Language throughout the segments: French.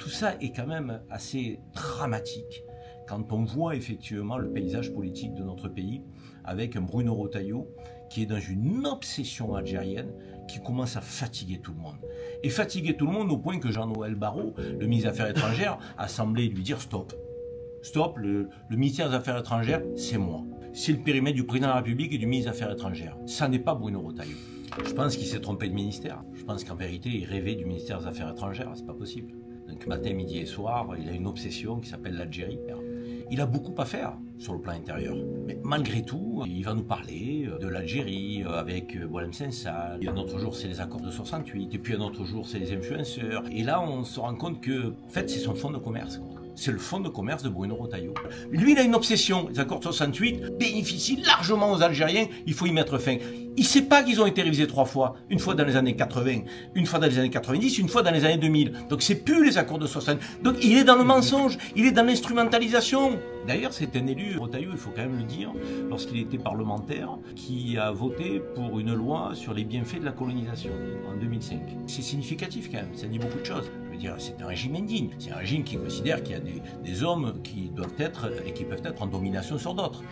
tout ça est quand même assez dramatique quand on voit effectivement le paysage politique de notre pays avec un Bruno Retailleau qui est dans une obsession algérienne qui commence à fatiguer tout le monde. Et fatiguer tout le monde au point que Jean-Noël Barrot, le ministre des Affaires étrangères, a semblé lui dire stop. Stop, le ministère des Affaires étrangères, c'est moi. C'est le périmètre du président de la République et du ministre des Affaires étrangères. Ça n'est pas Bruno Retailleau. Je pense qu'il s'est trompé de ministère. Je pense qu'en vérité, il rêvait du ministère des Affaires étrangères. C'est pas possible. Donc matin, midi et soir, il a une obsession qui s'appelle l'Algérie. Il a beaucoup à faire sur le plan intérieur. Mais malgré tout, il va nous parler de l'Algérie avec Boualem Sansal. Un autre jour, c'est les accords de 68. Et puis un autre jour, c'est les influenceurs. Et là, on se rend compte que, en fait, c'est son fonds de commerce. C'est le fonds de commerce de Bruno Retailleau. Lui, il a une obsession. Les accords de 68 bénéficient largement aux Algériens. Il faut y mettre fin. Il ne sait pas qu'ils ont été révisés 3 fois. Une fois dans les années 80, une fois dans les années 90, une fois dans les années 2000. Donc c'est plus les accords de 60. Donc il est dans le mensonge, il est dans l'instrumentalisation. D'ailleurs, c'est un élu, Retailleau, il faut quand même le dire, lorsqu'il était parlementaire, qui a voté pour une loi sur les bienfaits de la colonisation en 2005. C'est significatif quand même, ça dit beaucoup de choses. Je veux dire, c'est un régime indigne. C'est un régime qui considère qu'il y a des hommes qui doivent être et qui peuvent être en domination sur d'autres.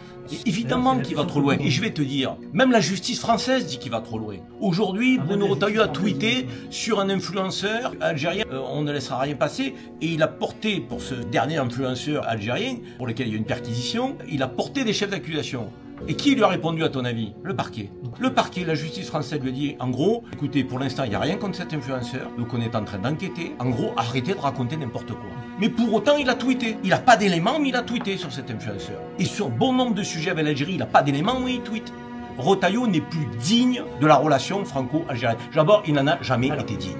Évidemment qu'il va trop loin. Et je vais te dire, même la justice française dit qu'il va trop loin. Aujourd'hui, Bruno Retailleau a tweeté sur un influenceur algérien, on ne laissera rien passer, et il a porté, pour ce dernier influenceur algérien, pour lequel il y a une perquisition, il a porté des chefs d'accusation. Et qui lui a répondu à ton avis? Le parquet. Le parquet, la justice française lui a dit, en gros, écoutez, pour l'instant, il n'y a rien contre cet influenceur, donc on est en train d'enquêter. En gros, arrêtez de raconter n'importe quoi. Mais pour autant, il a tweeté. Il n'a pas d'éléments, mais il a tweeté sur cet influenceur. Et sur bon nombre de sujets avec l'Algérie, il n'a pas d'éléments, mais il tweete. Retailleau n'est plus digne de la relation franco-algérienne. D'abord, il n'en a jamais été digne.